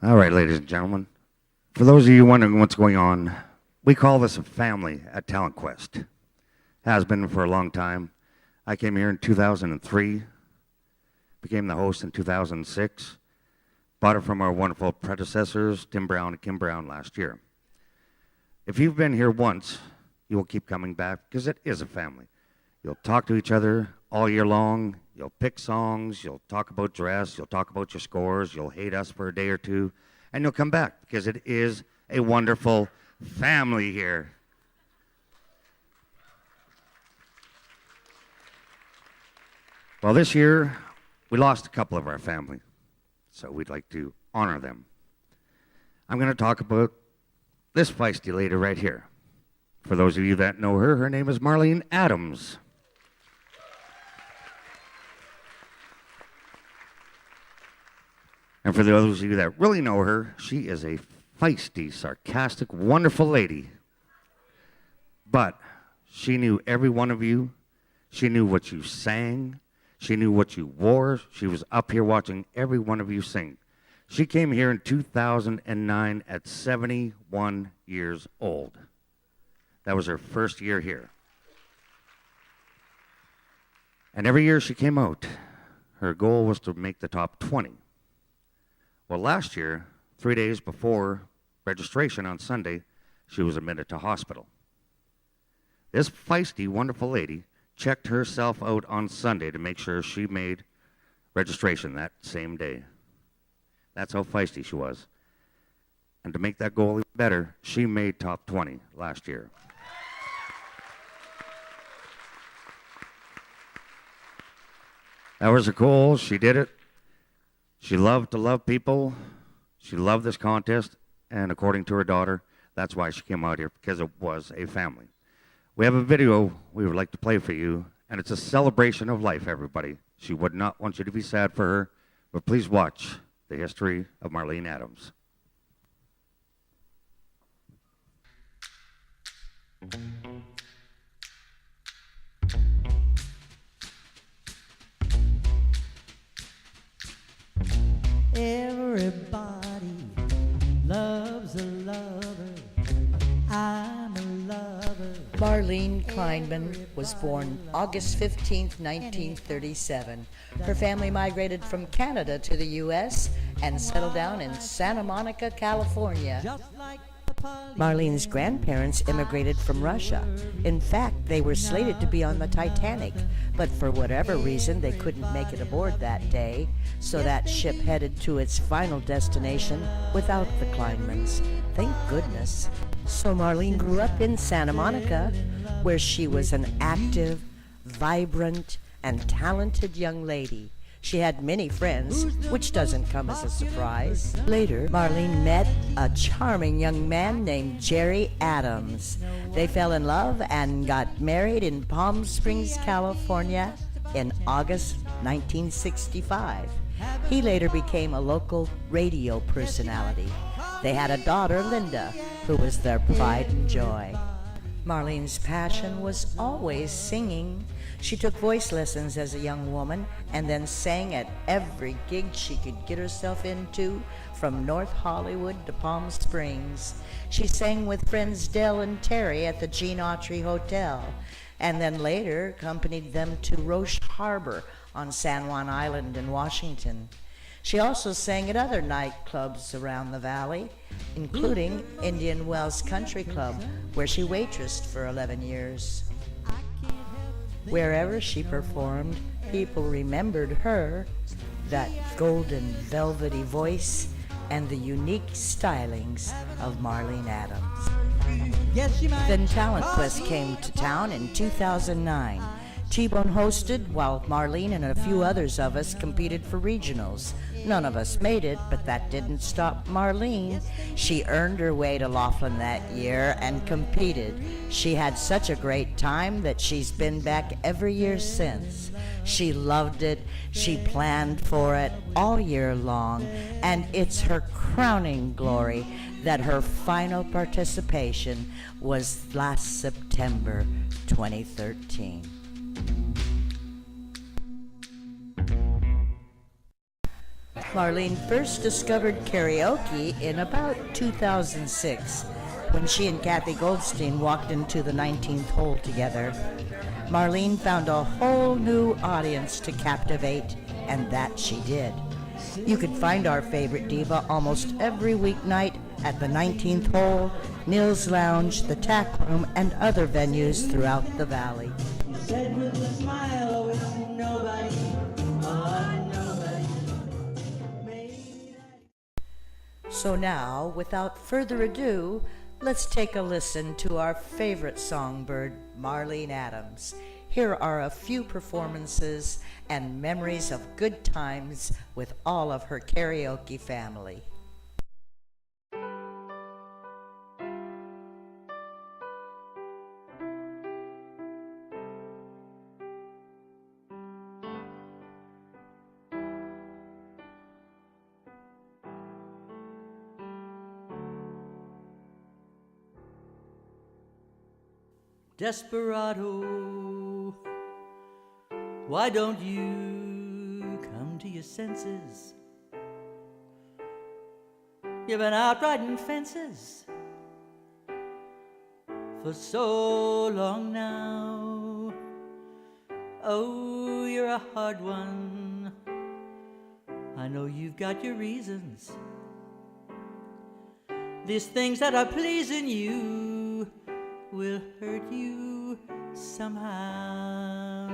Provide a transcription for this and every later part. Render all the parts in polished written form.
All right, ladies and gentlemen. For those of you wondering what's going on, we call this a family at Talent Quest. Has been for a long time. I came here in 2003, became the host in 2006, bought it from our wonderful predecessors, Tim Brown and Kim Brown, last year. If you've been here once, you will keep coming back because it is a family. You'll talk to each other all year long. You'll pick songs. You'll talk about dress. You'll talk about your scores. You'll hate us for a day or two. And you'll come back because it is a wonderful family here. Well, this year, we lost a couple of our family. So we'd like to honor them. I'm going to talk about this feisty lady right here. For those of you that know her, her name is Marlene Adams. And for those of you that really know her, she is a feisty, sarcastic, wonderful lady. But she knew every one of you. She knew what you sang. She knew what you wore. She was up here watching every one of you sing. She came here in 2009 at 71 years old. That was her first year here. And every year she came out, her goal was to make the top 20. Well, last year, 3 days before registration on Sunday, she was admitted to hospital. This feisty, wonderful lady checked herself out on Sunday to make sure she made registration that same day. That's how feisty she was. And to make that goal even better, she made top 20 last year. That was her goal. She did it. She loved to love people. She loved this contest. And according to her daughter, that's why she came out here, because it was a family. We have a video we would like to play for you, and it's a celebration of life, everybody. She would not want you to be sad for her, but please watch the history of Marlene Adams. Everybody loves a lover. I'm a lover. Marlene Kleinman was born August 15, 1937. Her family migrated from Canada to the U.S. and settled down in Santa Monica, California. Marlene's grandparents immigrated from Russia. In fact, they were slated to be on the Titanic, but for whatever reason, they couldn't make it aboard that day, so that ship headed to its final destination without the Kleinmans. Thank goodness. So Marlene grew up in Santa Monica, where she was an active, vibrant, and talented young lady. She had many friends, which doesn't come as a surprise. Later, Marlene met a charming young man named Jerry Adams. They fell in love and got married in Palm Springs, California in August 1965. He later became a local radio personality. They had a daughter, Linda, who was their pride and joy. Marlene's passion was always singing. She took voice lessons as a young woman and then sang at every gig she could get herself into, from North Hollywood to Palm Springs. She sang with friends Del and Terry at the Gene Autry Hotel, and then later accompanied them to Roche Harbor on San Juan Island in Washington. She also sang at other nightclubs around the valley, including Indian Wells Country Club, where she waitressed for 11 years. Wherever she performed, people remembered her, that golden velvety voice, and the unique stylings of Marlene Adams. Then Talent Quest came to town in 2009. T-Bone hosted while Marlene and a few others of us competed for regionals. None of us made it, but that didn't stop Marlene. She earned her way to Laughlin that year and competed. She had such a great time that she's been back every year since. She loved it. She planned for it all year long, and it's her crowning glory that her final participation was last September 2013. Marlene first discovered karaoke in about 2006 when she and Kathy Goldstein walked into the 19th hole together. Marlene found a whole new audience to captivate, and that she did. You can find our favorite diva almost every weeknight at the 19th hole, Neil's Lounge, the Tack Room, and other venues throughout the valley. You said with a smile, oh, it's nobody, oh, nobody made that. So now, without further ado, let's take a listen to our favorite songbird, Marlene Adams. Here are a few performances and memories of good times with all of her karaoke family. Desperado, why don't you come to your senses? You've been out riding fences for so long now. Oh, you're a hard one. I know you've got your reasons. These things that are pleasing you will hurt you somehow.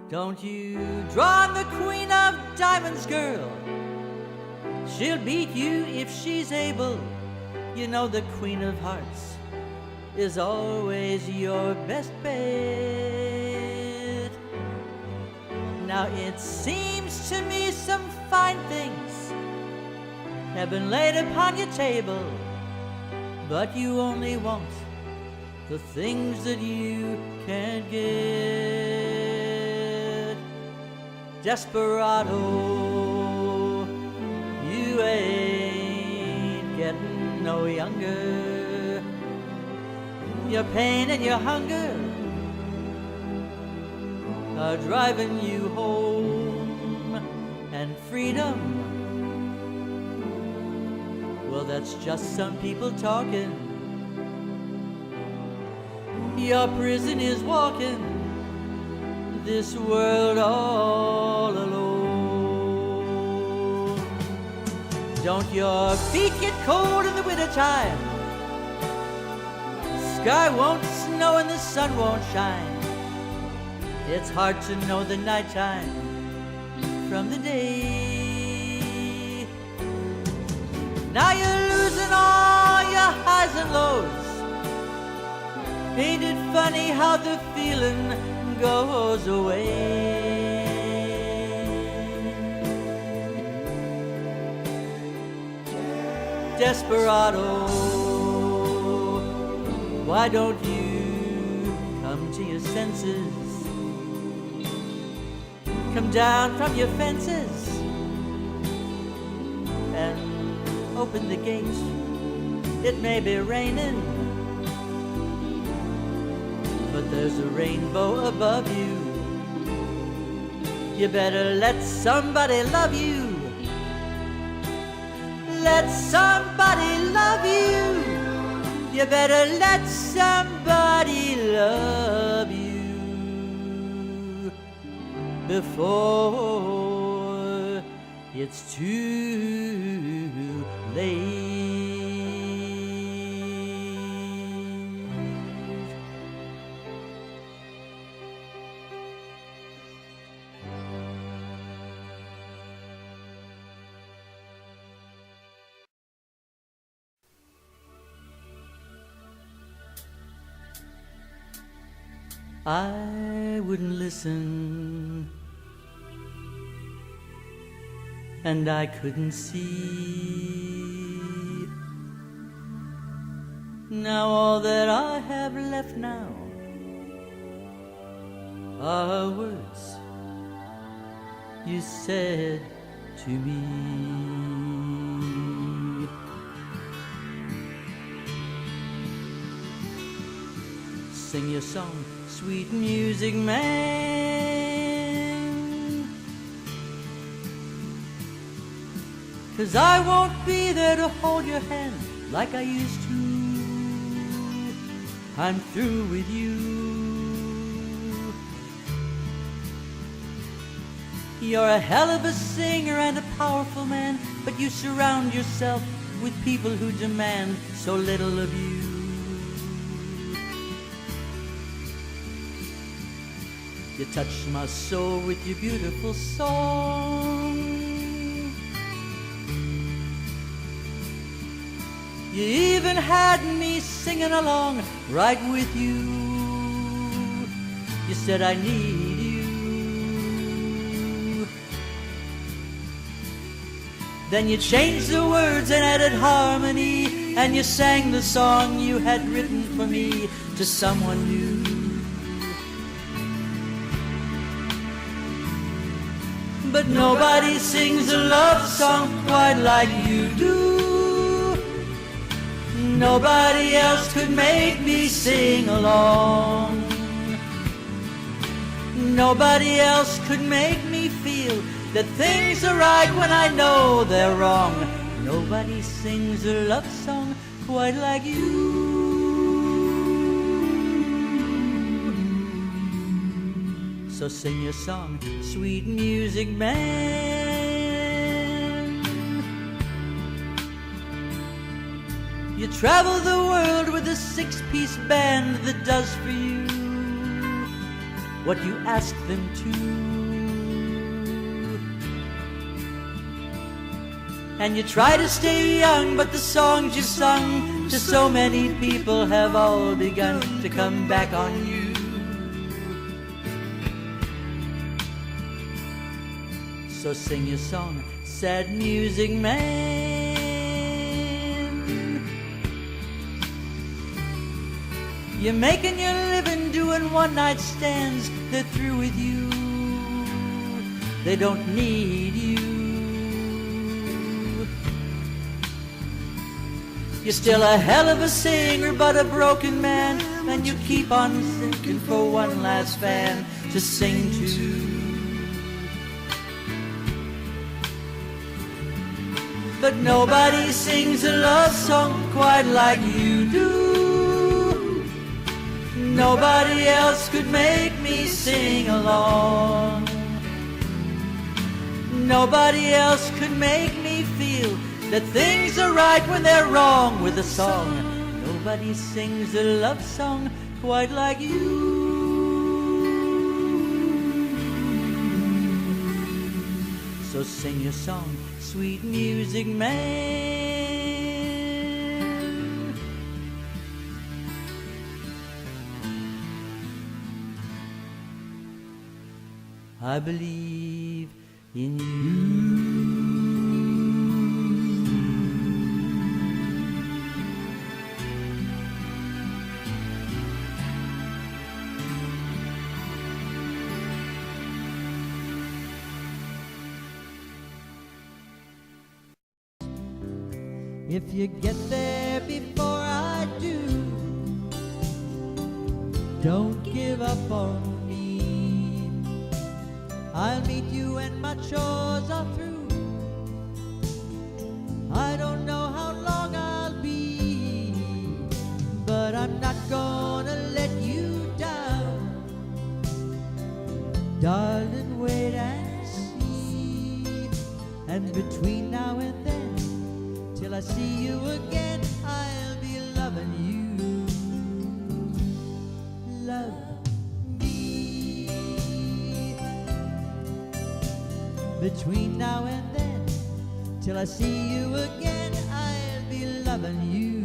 Don't you draw on the Queen of Diamonds, girl. She'll beat you if she's able. You know the Queen of Hearts is always your best bet. Now it seems to me some fine things have been laid upon your table, but you only want the things that you can't get. Desperado, you ain't getting no younger. Your pain and your hunger are driving you home, and freedom, well, that's just some people talking. Your prison is walking this world all alone. Don't your feet get cold in the wintertime? Sky won't snow and the sun won't shine. It's hard to know the nighttime from the day. Now you're losing all your highs and lows. Ain't it funny how the feeling goes away? Desperado, why don't you come to your senses? Come down from your fences and open the gates. It may be raining, but there's a rainbow above you. You better let somebody love you. Let somebody love you. You better let somebody love you before it's too late. I wouldn't listen, and I couldn't see. Now all that I have left now are words you said to me. Sing your song, sweet music man. 'cause I won't be there to hold your hand like I used to. I'm through with you. You're a hell of a singer and a powerful man, but you surround yourself with people who demand so little of you. You touch my soul with your beautiful song. You even had me singing along right with you. You said I need you. Then you changed the words and added harmony, and you sang the song you had written for me to someone new. But nobody sings a love song quite like you do. Nobody else could make me sing along. Nobody else could make me feel that things are right when I know they're wrong. Nobody sings a love song quite like you. So sing your song, sweet music man. You travel the world with a six-piece band that does for you what you ask them to. And you try to stay young, but the songs you've sung to so many people have all begun to come back on you. So sing your song, sad music man. You're making your living doing one-night stands. They're through with you. They don't need you. You're still a hell of a singer, but a broken man, and you keep on searching for one last fan to sing to. But nobody sings a love song quite like you do. Nobody else could make me sing along. Nobody else could make me feel that things are right when they're wrong with a song. Nobody sings a love song quite like you. So sing your song, sweet music man. I believe in you. If you get there before I do, don't give up on me. I'll meet you when my chores are through. I don't know how long I'll be, but I'm not gonna let you down. Darling, wait and see. And between now and then, till I see you again, I'll be loving you. Love me. Between now and then, till I see you again, I'll be loving you.